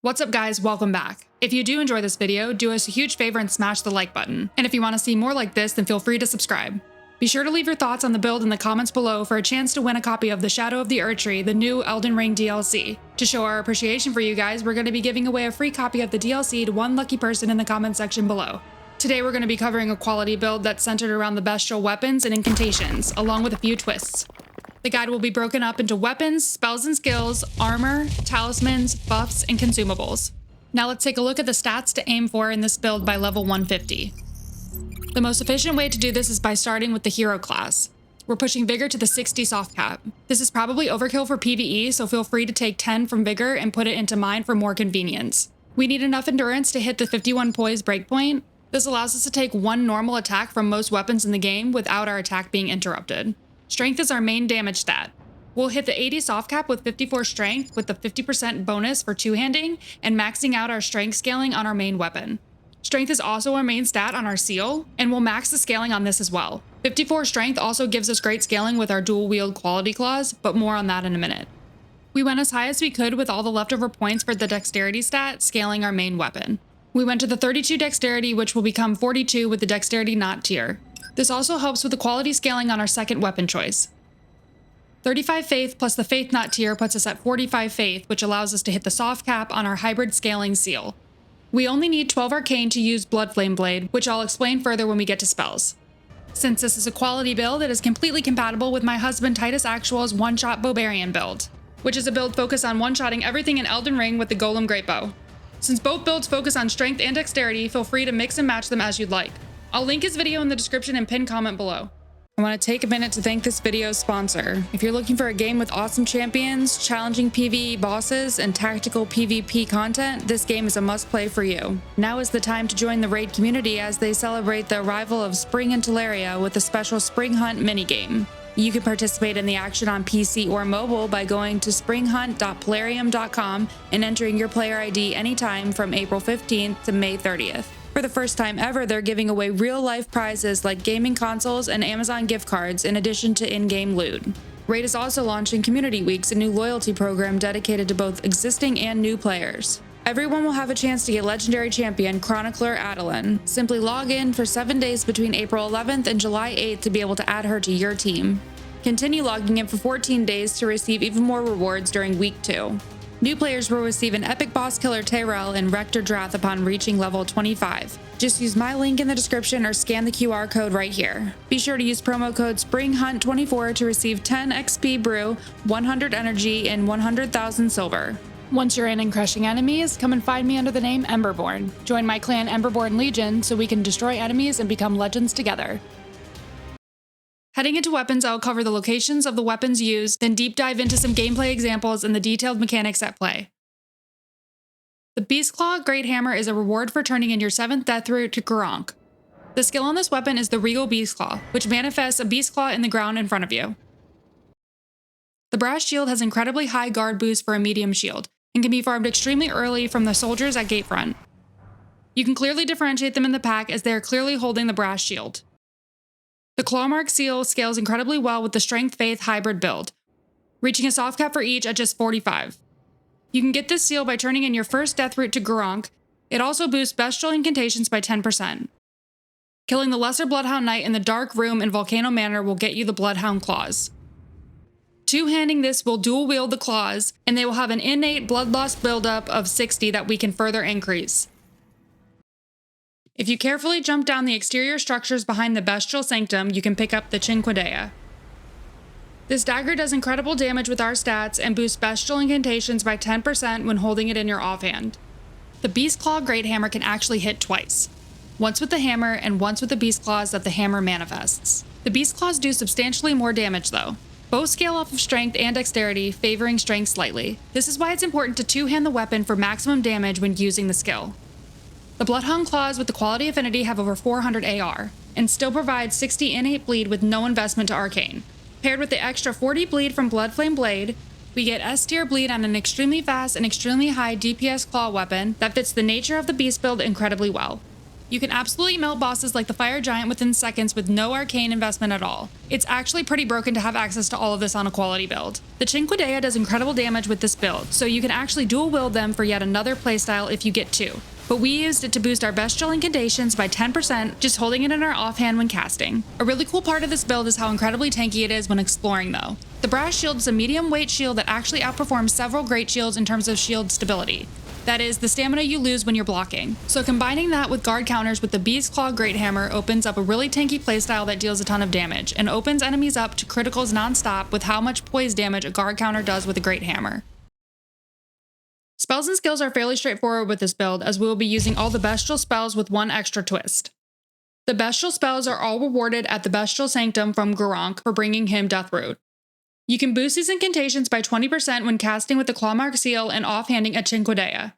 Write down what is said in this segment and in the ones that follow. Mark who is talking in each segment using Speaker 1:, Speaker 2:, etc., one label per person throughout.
Speaker 1: What's up guys, welcome back. If you do enjoy this video, do us a huge favor and smash the like button. And if you want to see more like this, then feel free to subscribe. Be sure to leave your thoughts on the build in the comments below for a chance to win a copy of the Shadow of the Erdtree, the new Elden Ring DLC. To show our appreciation for you guys, we're going to be giving away a free copy of the DLC to one lucky person in the comment section below. Today we're going to be covering a quality build that's centered around the bestial weapons and incantations, along with a few twists. The guide will be broken up into weapons, spells and skills, armor, talismans, buffs, and consumables. Now let's take a look at the stats to aim for in this build by level 150. The most efficient way to do this is by starting with the hero class. We're pushing Vigor to the 60 soft cap. This is probably overkill for PvE, so feel free to take 10 from Vigor and put it into Mind for more convenience. We need enough endurance to hit the 51 poise breakpoint. This allows us to take one normal attack from most weapons in the game without our attack being interrupted. Strength is our main damage stat. We'll hit the 80 soft cap with 54 strength with the 50% bonus for two-handing and maxing out our strength scaling on our main weapon. Strength is also our main stat on our seal, and we'll max the scaling on this as well. 54 strength also gives us great scaling with our dual wield quality claws, but more on that in a minute. We went as high as we could with all the leftover points for the dexterity stat, scaling our main weapon. We went to the 32 dexterity, which will become 42 with the dexterity not tier. This also helps with the quality scaling on our second weapon choice. 35 faith plus the faith not tier puts us at 45 faith, which allows us to hit the soft cap on our hybrid scaling seal. We only need 12 arcane to use Bloodflame Blade, which I'll explain further when we get to spells. Since this is a quality build, it is completely compatible with my husband Titus Actual's One Shot Barbarian build, which is a build focused on one-shotting everything in Elden Ring with the Golem Great Bow. Since both builds focus on strength and dexterity, feel free to mix and match them as you'd like. I'll link his video in the description and pinned comment below. I want to take a minute to thank this video's sponsor. If you're looking for a game with awesome champions, challenging PvE bosses, and tactical PvP content, this game is a must-play for you. Now is the time to join the raid community as they celebrate the arrival of spring in Teleria with a special Spring Hunt minigame. You can participate in the action on PC or mobile by going to springhunt.plarium.com and entering your player ID anytime from April 15th to May 30th. For the first time ever, they're giving away real-life prizes like gaming consoles and Amazon gift cards in addition to in-game loot. Raid is also launching Community Weeks, a new loyalty program dedicated to both existing and new players. Everyone will have a chance to get legendary champion Chronicler Adeline. Simply log in for 7 days between April 11th and July 8th to be able to add her to your team. Continue logging in for 14 days to receive even more rewards during week 2. New players will receive an epic boss killer Tyrell and Rector Drath upon reaching level 25. Just use my link in the description or scan the QR code right here. Be sure to use promo code SPRINGHUNT24 to receive 10 XP brew, 100 energy, and 100,000 silver. Once you're in and crushing enemies, come and find me under the name Emberborn. Join my clan Emberborn Legion so we can destroy enemies and become legends together. Heading into weapons, I'll cover the locations of the weapons used, then deep dive into some gameplay examples and the detailed mechanics at play. The BeastClaw Greathammer is a reward for turning in your 7th death root to Gronk. The skill on this weapon is the Regal BeastClaw, which manifests a BeastClaw in the ground in front of you. The brass shield has incredibly high guard boost for a medium shield, and can be farmed extremely early from the soldiers at gatefront. You can clearly differentiate them in the pack as they are clearly holding the brass shield. The Clawmark seal scales incredibly well with the Strength Faith hybrid build, reaching a soft cap for each at just 45. You can get this seal by turning in your first death root to Gronk. It also boosts Bestial Incantations by 10%. Killing the Lesser Bloodhound Knight in the Dark Room in Volcano Manor will get you the Bloodhound Claws. Two-handing this will dual wield the claws, and they will have an innate blood loss buildup of 60 that we can further increase. If you carefully jump down the exterior structures behind the Bestial Sanctum, you can pick up the Cinquedea. This dagger does incredible damage with our stats and boosts Bestial Incantations by 10% when holding it in your offhand. The BeastClaw Greathammer can actually hit twice, once with the hammer and once with the Beast Claws that the hammer manifests. The Beast Claws do substantially more damage though. Both scale off of strength and dexterity, favoring strength slightly. This is why it's important to two-hand the weapon for maximum damage when using the skill. The Bloodhound Claws with the quality affinity have over 400 AR, and still provide 60 innate bleed with no investment to Arcane. Paired with the extra 40 bleed from Bloodflame Blade, we get S tier bleed on an extremely fast and extremely high DPS claw weapon that fits the nature of the beast build incredibly well. You can absolutely melt bosses like the Fire Giant within seconds with no arcane investment at all. It's actually pretty broken to have access to all of this on a quality build. The Cinquedea does incredible damage with this build, so you can actually dual wield them for yet another playstyle if you get two. But we used it to boost our Bestial Incantations by 10%, just holding it in our offhand when casting. A really cool part of this build is how incredibly tanky it is when exploring though. The Brass Shield is a medium weight shield that actually outperforms several great shields in terms of shield stability. That is, the stamina you lose when you're blocking. So combining that with guard counters with the BeastClaw Greathammer opens up a really tanky playstyle that deals a ton of damage, and opens enemies up to criticals non-stop with how much poise damage a guard counter does with a Greathammer. Spells and skills are fairly straightforward with this build, as we will be using all the bestial spells with one extra twist. The bestial spells are all rewarded at the Bestial Sanctum from Gurranq for bringing him Deathroot. You can boost these incantations by 20% when casting with the Clawmark Seal and offhanding a Cinquedea.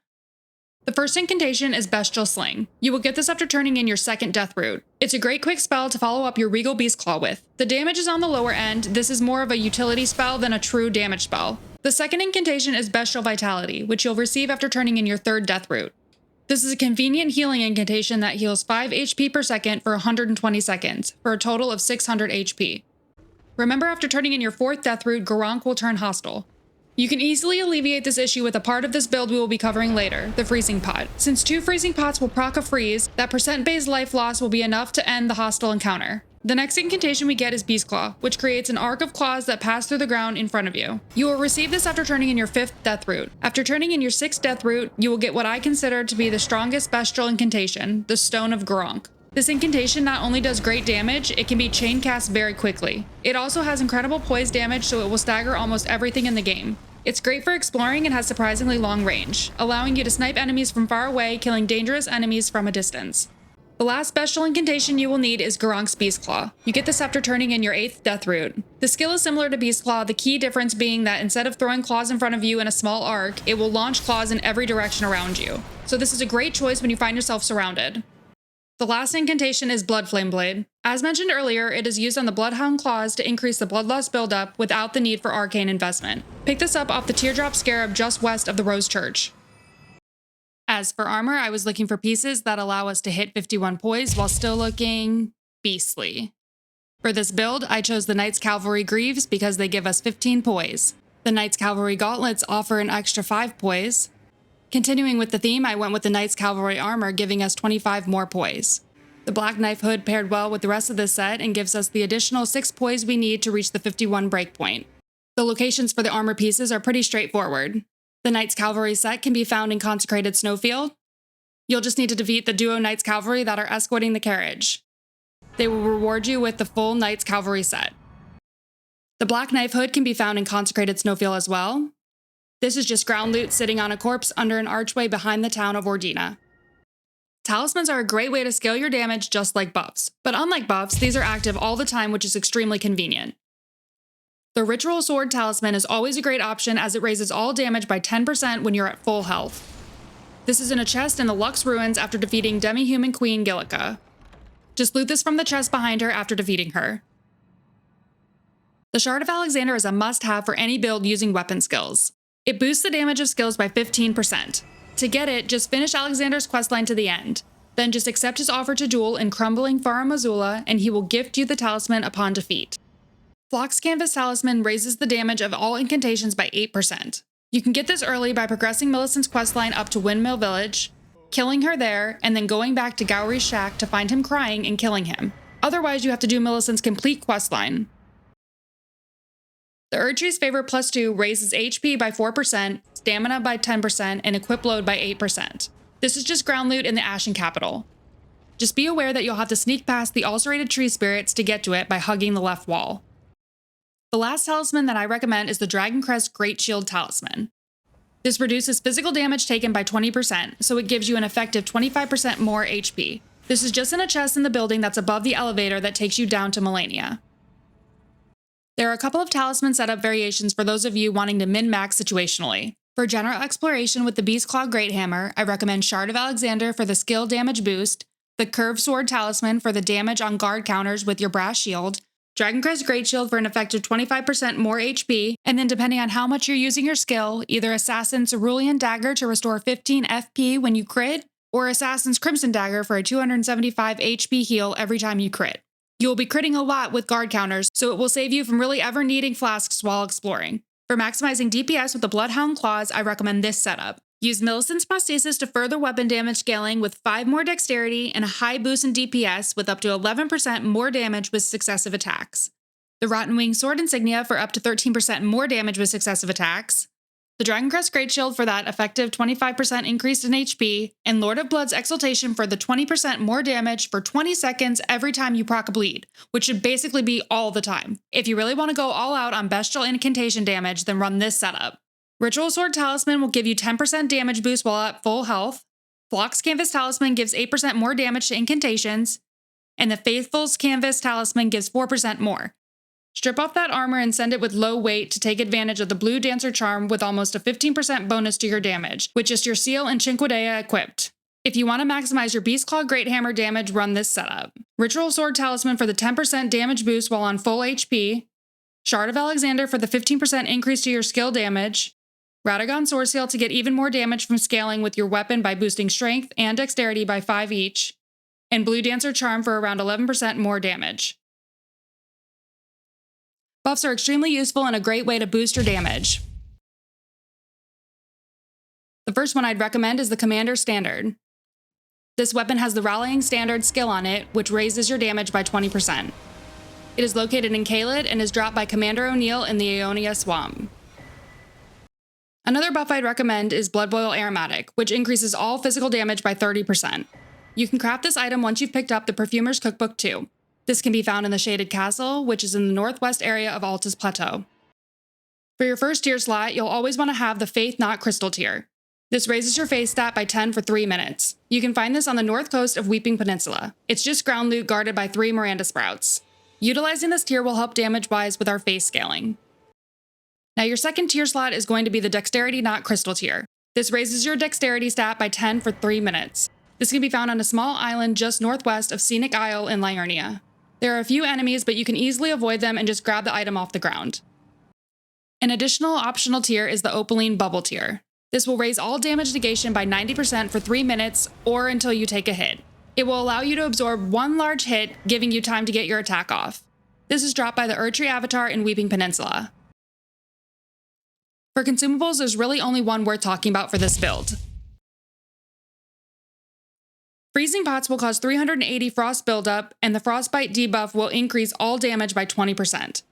Speaker 1: The first incantation is Bestial Sling. You will get this after turning in your second Deathroot. It's a great quick spell to follow up your Regal Beastclaw with. The damage is on the lower end. This is more of a utility spell than a true damage spell. The second incantation is Bestial Vitality, which you'll receive after turning in your third Deathroot. This is a convenient healing incantation that heals 5 HP per second for 120 seconds, for a total of 600 HP. Remember, after turning in your fourth Deathroot, Gurranq will turn hostile. You can easily alleviate this issue with a part of this build we will be covering later, the Freezing Pot. Since 2 Freezing Pots will proc a freeze, that percent-based life loss will be enough to end the hostile encounter. The next incantation we get is BeastClaw, which creates an arc of claws that pass through the ground in front of you. You will receive this after turning in your 5th Deathroot. After turning in your 6th Deathroot, you will get what I consider to be the strongest bestial incantation, the Stone of Gurranq. This incantation not only does great damage, it can be chain cast very quickly. It also has incredible poise damage, so it will stagger almost everything in the game. It's great for exploring and has surprisingly long range, allowing you to snipe enemies from far away, killing dangerous enemies from a distance. The last bestial incantation you will need is Gurranq's BeastClaw. You get this after turning in your 8th Deathroot. The skill is similar to BeastClaw, the key difference being that instead of throwing claws in front of you in a small arc, it will launch claws in every direction around you. So this is a great choice when you find yourself surrounded. The last incantation is Bloodflame Blade. As mentioned earlier, it is used on the Bloodhound Claws to increase the bloodlust buildup without the need for arcane investment. Pick this up off the Teardrop Scarab just west of the Rose Church. As for armor, I was looking for pieces that allow us to hit 51 poise while still looking beastly. For this build, I chose the Knights Cavalry Greaves because they give us 15 poise. The Knights Cavalry Gauntlets offer an extra 5 poise. Continuing with the theme, I went with the Knights Cavalry Armor, giving us 25 more poise. The Black Knife Hood paired well with the rest of this set and gives us the additional 6 poise we need to reach the 51 breakpoint. The locations for the armor pieces are pretty straightforward. The Knights Cavalry set can be found in Consecrated Snowfield. You'll just need to defeat the duo Knights Cavalry that are escorting the carriage. They will reward you with the full Knights Cavalry set. The Black Knife Hood can be found in Consecrated Snowfield as well. This is just ground loot sitting on a corpse under an archway behind the town of Ordina. Talismans are a great way to scale your damage just like buffs, but unlike buffs, these are active all the time, which is extremely convenient. The Ritual Sword Talisman is always a great option as it raises all damage by 10% when you're at full health. This is in a chest in the Lux Ruins after defeating Demi-Human Queen Gillica. Just loot this from the chest behind her after defeating her. The Shard of Alexander is a must-have for any build using weapon skills. It boosts the damage of skills by 15%. To get it, just finish Alexander's questline to the end. Then just accept his offer to duel in Crumbling Farum Azula, and he will gift you the talisman upon defeat. Flock's Canvas Talisman raises the damage of all incantations by 8%. You can get this early by progressing Millicent's questline up to Windmill Village, killing her there, and then going back to Gowry's shack to find him crying and killing him. Otherwise, you have to do Millicent's complete questline. The Erdtree's Favorite +2 raises HP by 4%, stamina by 10%, and equip load by 8%. This is just ground loot in the Ashen Capital. Just be aware that you'll have to sneak past the ulcerated tree spirits to get to it by hugging the left wall. The last talisman that I recommend is the Dragoncrest Great Shield Talisman. This reduces physical damage taken by 20%, so it gives you an effective 25% more HP. This is just in a chest in the building that's above the elevator that takes you down to Melania. There are a couple of talisman setup variations for those of you wanting to min-max situationally. For general exploration with the BeastClaw Greathammer, I recommend Shard of Alexander for the skill damage boost, the Curved Sword Talisman for the damage on guard counters with your Brass Shield, Dragoncrest Great Shield for an effective 25% more HP, and then depending on how much you're using your skill, either Assassin Cerulean Dagger to restore 15 FP when you crit, or Assassin's Crimson Dagger for a 275 HP heal every time you crit. You will be critting a lot with guard counters, so it will save you from really ever needing flasks while exploring. For maximizing DPS with the Bloodhound Claws, I recommend this setup. Use Millicent's Prosthesis to further weapon damage scaling with 5 more dexterity and a high boost in DPS with up to 11% more damage with successive attacks. The Rotten Wing Sword Insignia for up to 13% more damage with successive attacks. The Dragon Crest Great Shield for that effective 25% increase in HP, and Lord of Blood's Exaltation for the 20% more damage for 20 seconds every time you proc a bleed, which should basically be all the time. If you really want to go all out on Bestial Incantation damage, then run this setup. Ritual Sword Talisman will give you 10% damage boost while at full health. Flock's Canvas Talisman gives 8% more damage to incantations, and the Faithful's Canvas Talisman gives 4% more. Strip off that armor and send it with low weight to take advantage of the Blue Dancer Charm with almost a 15% bonus to your damage, with just your Seal and Cinquedea equipped. If you want to maximize your BeastClaw Greathammer damage, run this setup. Ritual Sword Talisman for the 10% damage boost while on full HP. Shard of Alexander for the 15% increase to your skill damage. Radagon Sword Seal to get even more damage from scaling with your weapon by boosting strength and dexterity by 5 each. And Blue Dancer Charm for around 11% more damage. Buffs are extremely useful and a great way to boost your damage. The first one I'd recommend is the Commander Standard. This weapon has the Rallying Standard skill on it, which raises your damage by 20%. It is located in Caelid and is dropped by Commander O'Neill in the Aeonia Swamp. Another buff I'd recommend is Blood Boil Aromatic, which increases all physical damage by 30%. You can craft this item once you've picked up the Perfumer's Cookbook too. This can be found in the Shaded Castle, which is in the northwest area of Altus Plateau. For your first tier slot, you'll always want to have the Faith Not Crystal tier. This raises your Faith stat by 10 for 3 minutes. You can find this on the north coast of Weeping Peninsula. It's just ground loot guarded by 3 Miranda Sprouts. Utilizing this tier will help damage-wise with our Faith scaling. Now your second tier slot is going to be the Dexterity Not Crystal tier. This raises your Dexterity stat by 10 for 3 minutes. This can be found on a small island just northwest of Scenic Isle in Liurnia. There are a few enemies, but you can easily avoid them and just grab the item off the ground. An additional optional tier is the Opaline Bubble tier. This will raise all damage negation by 90% for 3 minutes or until you take a hit. It will allow you to absorb 1 large hit, giving you time to get your attack off. This is dropped by the Erdtree avatar in Weeping Peninsula. For consumables, there's really only one worth talking about for this build. Freezing Pots will cause 380 frost buildup, and the Frostbite debuff will increase all damage by 20%.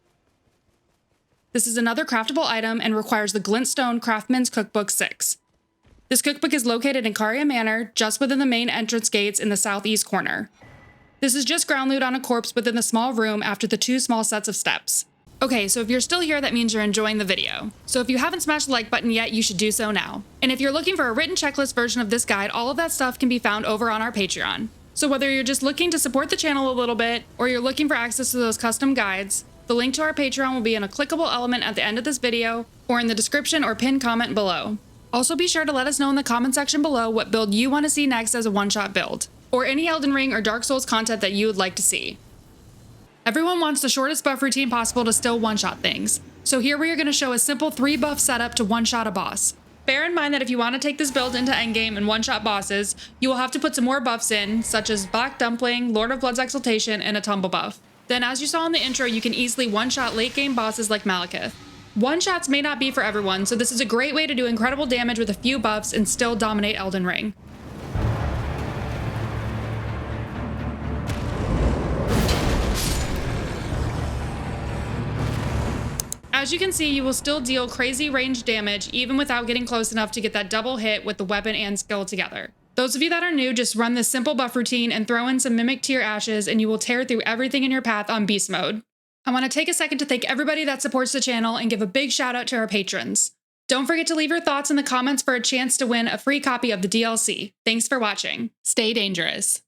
Speaker 1: This is another craftable item and requires the Glintstone Craftsman's Cookbook 6. This cookbook is located in Caria Manor, just within the main entrance gates in the southeast corner. This is just ground loot on a corpse within the small room after the 2 small sets of steps. Okay, so if you're still here, that means you're enjoying the video. So if you haven't smashed the like button yet, you should do so now. And if you're looking for a written checklist version of this guide, all of that stuff can be found over on our Patreon. So whether you're just looking to support the channel a little bit, or you're looking for access to those custom guides, the link to our Patreon will be in a clickable element at the end of this video, or in the description or pinned comment below. Also be sure to let us know in the comment section below what build you want to see next as a one-shot build, or any Elden Ring or Dark Souls content that you would like to see. Everyone wants the shortest buff routine possible to still one-shot things, so here we are going to show a simple 3-buff setup to one-shot a boss. Bear in mind that if you want to take this build into endgame and one-shot bosses, you will have to put some more buffs in, such as Black Dumpling, Lord of Blood's Exaltation, and a Tumble buff. Then as you saw in the intro, you can easily one-shot late-game bosses like Malekith. One-shots may not be for everyone, so this is a great way to do incredible damage with a few buffs and still dominate Elden Ring. As you can see, you will still deal crazy range damage even without getting close enough to get that double hit with the weapon and skill together. Those of you that are new, just run this simple buff routine and throw in some Mimic Tear Ashes and you will tear through everything in your path on beast mode. I want to take a second to thank everybody that supports the channel and give a big shout out to our patrons. Don't forget to leave your thoughts in the comments for a chance to win a free copy of the DLC. Thanks for watching. Stay dangerous.